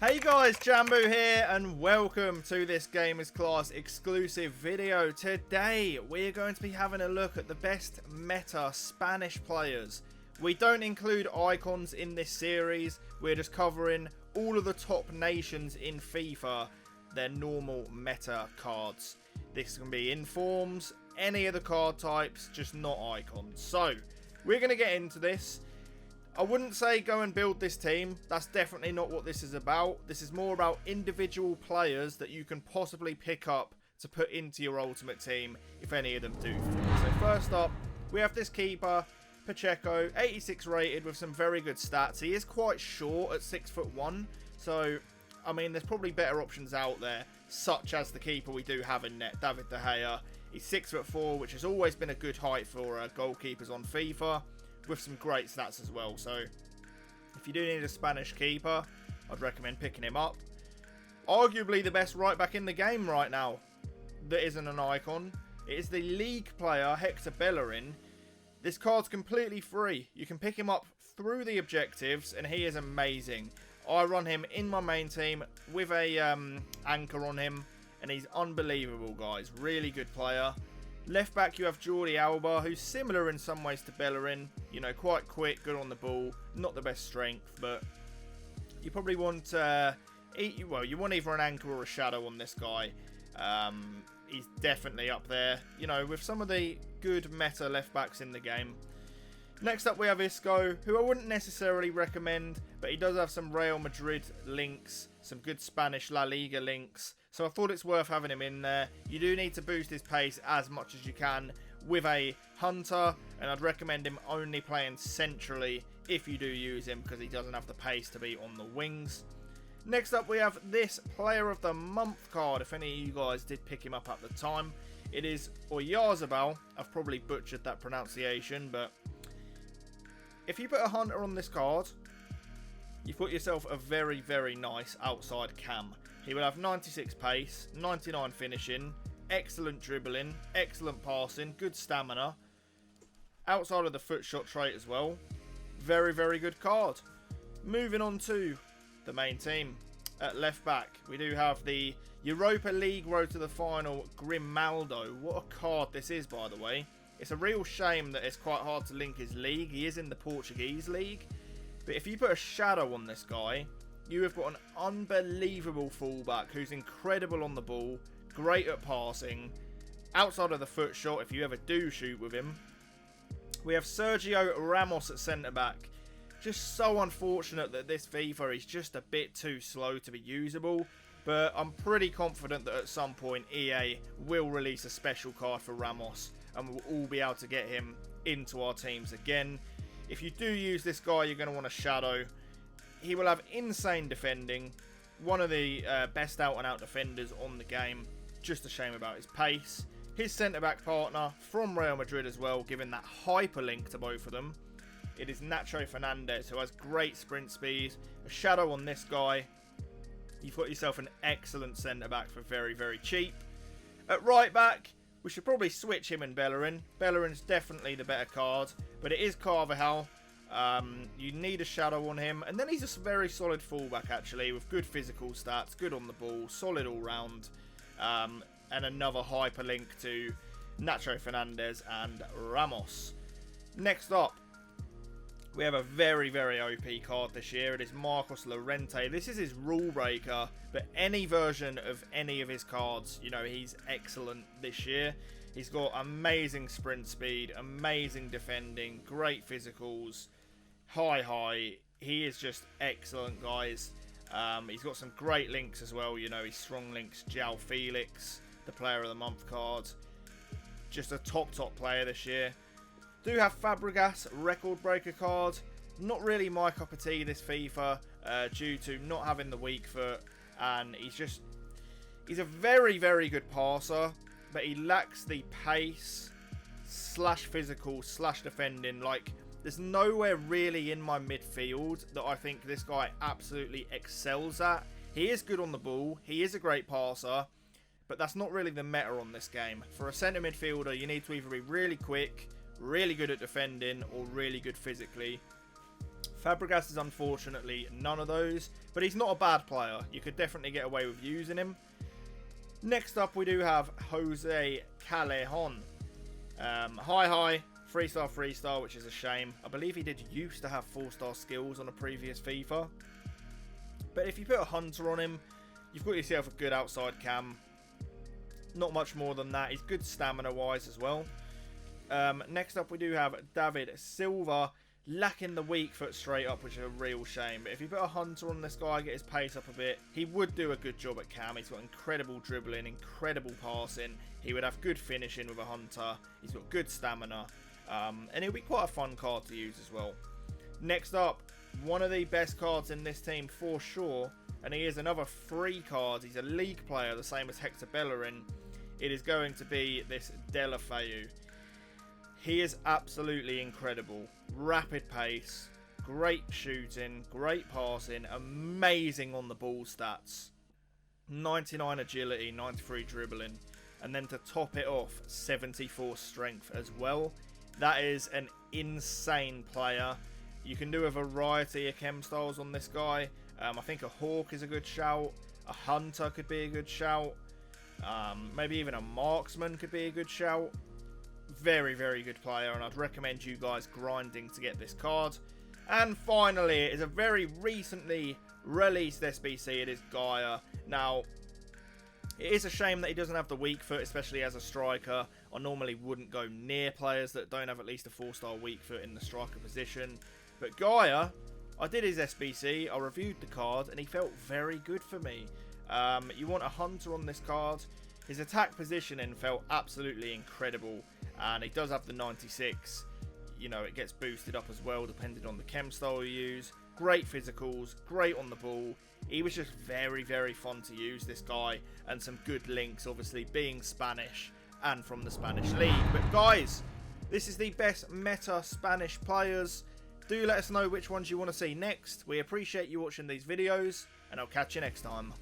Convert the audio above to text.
Hey guys, Jambu here and welcome to this Gamerzclass exclusive video. Today we're going to be having a look at the best meta Spanish players. We don't include icons in this series, we're just covering all of the top nations in FIFA, their normal meta cards. This can be informs, any of the card types, just not icons. So, we're going to get into this. I wouldn't say go and build this team. That's definitely not what this is about. This is more about individual players that you can possibly pick up to put into your ultimate team if any of them do. So first up, we have this keeper, PACHECO, 86 rated with some very good stats. He is quite short at 6'1", so I mean there's probably better options out there, such as the keeper we do have in net, David De Gea. He's 6'4", which has always been a good height for goalkeepers on FIFA, with some great stats as well. So if you do need a Spanish keeper, I'd recommend picking him up. Arguably the best right back in the game right now that isn't an icon. It is the league player Hector Bellerin. This card's completely free. You can pick him up through the objectives and he is amazing. I run him in my main team with a anchor on him and he's unbelievable, guys. Really good player. Left back you have JORDI ALBA, who's similar in some ways to Bellerin. You know, quite quick, good on the ball, not the best strength, but you probably want you want either an anchor or a shadow on this guy. He's definitely up there, you know, with some of the good meta left backs in the game. Next up we have ISCO, who I wouldn't necessarily recommend, but he does have some Real Madrid links, some good Spanish La Liga links, so I thought it's worth having him in there. You do need to boost his pace as much as you can with a hunter, and I'd recommend him only playing centrally if you do use him, because he doesn't have the pace to be on the wings. Next up we have this Player of the Month card, if any of you guys did pick him up at the time. It is OYARZABAL. I've probably butchered that pronunciation, but if you put a hunter on this card, you've got yourself a very, very nice outside cam. He will have 96 pace, 99 finishing, excellent dribbling, excellent passing, good stamina. Outside of the foot shot trait as well. Very, very good card. Moving on to the main team. At left back, we do have the Europa League road to the final, GRIMALDO. What a card this is, by the way. It's a real shame that it's quite hard to link his league. He is in the Portuguese league. But if you put a shadow on this guy, you have got an unbelievable fullback who's incredible on the ball, great at passing, outside of the foot shot if you ever do shoot with him. We have Sergio Ramos at centre-back. Just so unfortunate that this FIFA is just a bit too slow to be usable. But I'm pretty confident that at some point EA will release a special card for Ramos and we'll all be able to get him into our teams again. If you do use this guy, you're going to want a shadow. He will have insane defending. One of the best out-and-out defenders on the game. Just a shame about his pace. His centre-back partner from Real Madrid as well, giving that hyperlink to both of them. It is NACHO FERNÁNDEZ, who has great sprint speed. A shadow on this guy. You've got yourself an excellent centre-back for very, very cheap. At right back, we should probably switch him and Bellerin. Bellerin's definitely the better card, but it is CARVAJAL. You need a shadow on him, and then he's a very solid fullback actually, with good physical stats, good on the ball, solid all round, and another hyperlink to NACHO FERNÁNDEZ and Ramos. Next up, we have a very, very OP card this year. It is LLORENTE. This is his rule breaker, but any version of any of his cards, you know, he's excellent this year. He's got amazing sprint speed, amazing defending, great physicals, high. He is just excellent, guys. He's got some great links as well. You know, he's strong links. João Felix, the Player of the Month card. Just a top player this year. Do have Fabregas record breaker card. Not really my cup of tea this FIFA due to not having the weak foot, and he's a very, very good passer, but he lacks the pace slash physical slash defending. Like, there's nowhere really in my midfield that I think this guy absolutely excels at. He is good on the ball, he is a great passer, but that's not really the meta on this game. For a centre midfielder, you need to either be really quick, really good at defending, or really good physically. Fabregas is unfortunately none of those, but he's not a bad player. You could definitely get away with using him. Next up, we do have JOSÉ CALLEJON. High, 3-star, which is a shame. I believe he did used to have 4-star skills on a previous FIFA. But if you put a hunter on him, you've got yourself a good outside cam. Not much more than that. He's good stamina-wise as well. Next up, we do have David Silva, lacking the weak foot straight up, which is a real shame. But if you put a hunter on this guy, get his pace up a bit, he would do a good job at cam. He's got incredible dribbling, incredible passing. He would have good finishing with a hunter. He's got good stamina. And it'll be quite a fun card to use as well. Next up, one of the best cards in this team for sure. And he is another free card. He's a league player, the same as Hector Bellerin. It is going to be this DEULOFEU. He is absolutely incredible. Rapid pace, great shooting, great passing, amazing on the ball stats. 99 agility, 93 dribbling. And then to top it off, 74 strength as well. That is an insane player. You can do a variety of chem styles on this guy. I think a hawk is a good shout. A hunter could be a good shout. Maybe even a marksman could be a good shout. Very, very good player, and I'd recommend you guys grinding to get this card. And finally, it is a very recently released SBC. It is GAYA. Now, it is a shame that he doesn't have the weak foot, especially as a striker. I normally wouldn't go near players that don't have at least a 4-star weak foot in the striker position. But GAYA, I did his SBC, I reviewed the card, and he felt very good for me. You want a hunter on this card. His attack positioning felt absolutely incredible. And he does have the 96. You know, it gets boosted up as well depending on the chem style you use. Great physicals, great on the ball. He was just very, very fun to use, this guy. And some good links, obviously, being Spanish and from the Spanish League. But guys, this is the best meta Spanish players. Do let us know which ones you want to see next. We appreciate you watching these videos, and I'll catch you next time.